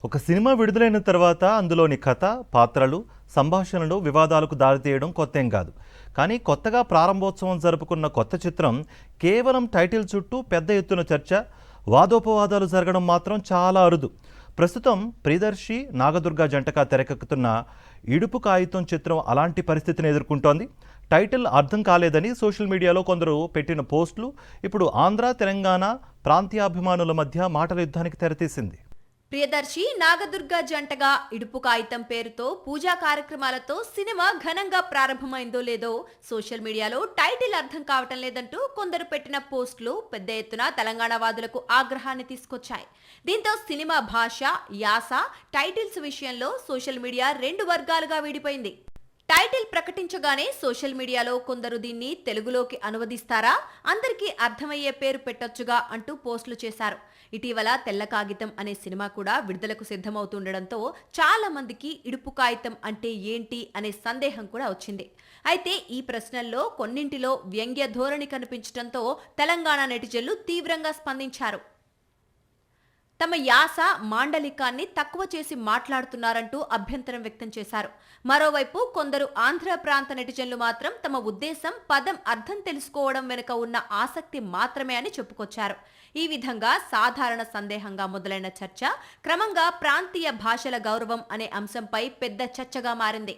ఒక సినిమా విడుదలైన తర్వాత అందులోని కథ, పాత్రలు, సంభాషణలు వివాదాలకు దారితీయడం కొత్తేం కాదు. కానీ కొత్తగా ప్రారంభోత్సవం జరుపుకున్న కొత్త చిత్రం కేవలం టైటిల్ చుట్టూ పెద్ద ఎత్తున చర్చ, వాదోపవాదాలు జరగడం మాత్రం చాలా అరుదు. ప్రస్తుతం ప్రియదర్శి, నాగదుర్గ జంటగా తెరకెక్కుతున్న ఇడుపు కాగితం చిత్రం అలాంటి పరిస్థితిని ఎదుర్కొంటోంది. టైటిల్ అర్థం కాలేదని సోషల్ మీడియాలో కొందరు పెట్టిన పోస్టులు ఇప్పుడు ఆంధ్ర, తెలంగాణ ప్రాంతీయాభిమానుల మధ్య మాటల యుద్ధానికి తెరతీసింది. ప్రియదర్శి, నాగదుర్గ జంటగా ఇడుపు కాగితం పేరుతో పూజా కార్యక్రమాలతో సినిమా ఘనంగా ప్రారంభమైందో లేదో సోషల్ మీడియాలో టైటిల్ అర్థం కావటం లేదంటూ కొందరు పెట్టిన పోస్టులు పెద్ద ఎత్తున తెలంగాణ వాదులకు ఆగ్రహాన్ని తీసుకొచ్చాయి. దీంతో సినిమా భాష, యాస, టైటిల్స్ విషయంలో సోషల్ మీడియా రెండు వర్గాలుగా విడిపోయింది. టైటిల్ ప్రకటించగానే సోషల్ మీడియాలో కొందరు దీన్ని తెలుగులోకి అనువదిస్తారా, అందరికీ అర్థమయ్యే పేరు పెట్టొచ్చుగా అంటూ పోస్టులు చేశారు. ఇటీవల తెల్ల కాగితం అనే సినిమా కూడా విడుదలకు సిద్ధమవుతుండడంతో చాలా మందికి ఇడుపు కాగితం అంటే ఏంటి అనే సందేహం కూడా వచ్చింది. అయితే ఈ ప్రశ్నల్లో కొన్నింటిలో వ్యంగ్య ధోరణి కనిపించడంతో తెలంగాణ నెటిజన్లు తీవ్రంగా స్పందించారు. తమ యాస, మాండలికాన్ని తక్కువ చేసి మాట్లాడుతున్నారంటూ అభ్యంతరం వ్యక్తం చేశారు. మరోవైపు కొందరు ఆంధ్ర ప్రాంత నెటిజన్లు మాత్రం తమ ఉద్దేశం పదం అర్థం తెలుసుకోవడం వెనుక ఉన్న ఆసక్తి మాత్రమే అని చెప్పుకొచ్చారు. ఈ విధంగా సాధారణ సందేహంగా మొదలైన చర్చ క్రమంగా ప్రాంతీయ భాషల గౌరవం అనే అంశంపై పెద్ద చర్చగా మారింది.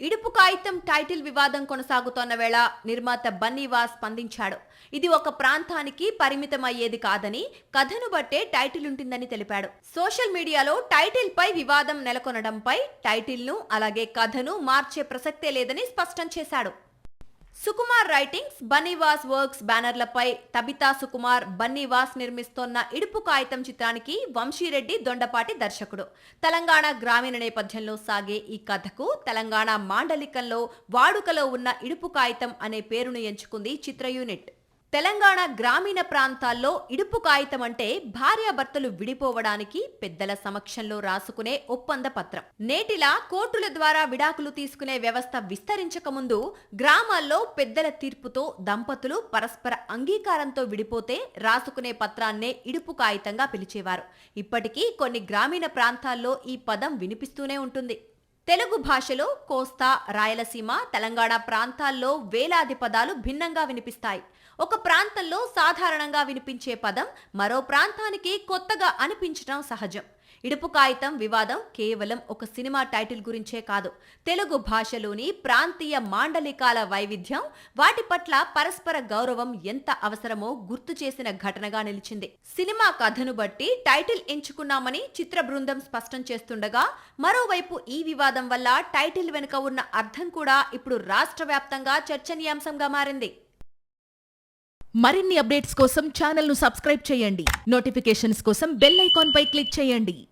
ఇడుపు కాగితం టైటిల్ వివాదం కొనసాగుతోన్న వేళ నిర్మాత బన్నీవాస్ స్పందించాడు. ఇది ఒక ప్రాంతానికి పరిమితమయ్యేది కాదని, కథను బట్టే టైటిల్ ఉంటుందని తెలిపాడు. సోషల్ మీడియాలో టైటిల్ పై వివాదం నెలకొనడంపై టైటిల్ను అలాగే కథను మార్చే ప్రసక్తే లేదని స్పష్టం చేశాడు. సుకుమార్ రైటింగ్స్, బన్నీవాస్ వర్క్స్ బ్యానర్లపై తబితా సుకుమార్, బన్నీవాస్ నిర్మిస్తోన్న ఇడుపు కాగితం చిత్రానికి వంశీరెడ్డి దొండపాటి దర్శకుడు. తెలంగాణ గ్రామీణ నేపథ్యంలో సాగే ఈ కథకు తెలంగాణ మాండలికంలో వాడుకలో ఉన్న ఇడుపు కాగితం అనే పేరును ఎంచుకుంది చిత్ర యూనిట్. తెలంగాణ గ్రామీణ ప్రాంతాల్లో ఇడుపు కాగితం అంటే భార్యాభర్తలు విడిపోవడానికి పెద్దల సమక్షంలో రాసుకునే ఒప్పంద పత్రం. నేటిలా కోర్టుల ద్వారా విడాకులు తీసుకునే వ్యవస్థ విస్తరించకముందు గ్రామాల్లో పెద్దల తీర్పుతో దంపతులు పరస్పర అంగీకారంతో విడిపోతే రాసుకునే పత్రాన్నే ఇడుపు కాగితంగా పిలిచేవారు. ఇప్పటికీ కొన్ని గ్రామీణ ప్రాంతాల్లో ఈ పదం వినిపిస్తూనే ఉంటుంది. తెలుగు భాషలో కోస్తా, రాయలసీమ, తెలంగాణ ప్రాంతాల్లో వేలాది పదాలు భిన్నంగా వినిపిస్తాయి. ఒక ప్రాంతంలో సాధారణంగా వినిపించే పదం మరో ప్రాంతానికి కొత్తగా అనిపించడం సహజం. ఇడుపు కాగితం వివాదం కేవలం ఒక సినిమా టైటిల్ గురించే కాదు, తెలుగు భాషలోని ప్రాంతీయ మాండలికాల వైవిధ్యం, వాటి పట్ల పరస్పర గౌరవం ఎంత అవసరమో గుర్తు చేసిన ఘటనగా నిలిచింది. సినిమా కథను బట్టి టైటిల్ ఎంచుకున్నామని చిత్ర బృందం స్పష్టం చేస్తుండగా, మరోవైపు ఈ వివాదం వల్ల టైటిల్ వెనుక ఉన్న అర్థం కూడా ఇప్పుడు రాష్ట్ర వ్యాప్తంగా చర్చనీయాంశంగా మారింది. మరిన్ని అప్డేట్స్ కోసం ఛానల్ను సబ్స్క్రైబ్ చేయండి. నోటిఫికేషన్స్ కోసం బెల్ ఐకాన్ పై క్లిక్ చేయండి.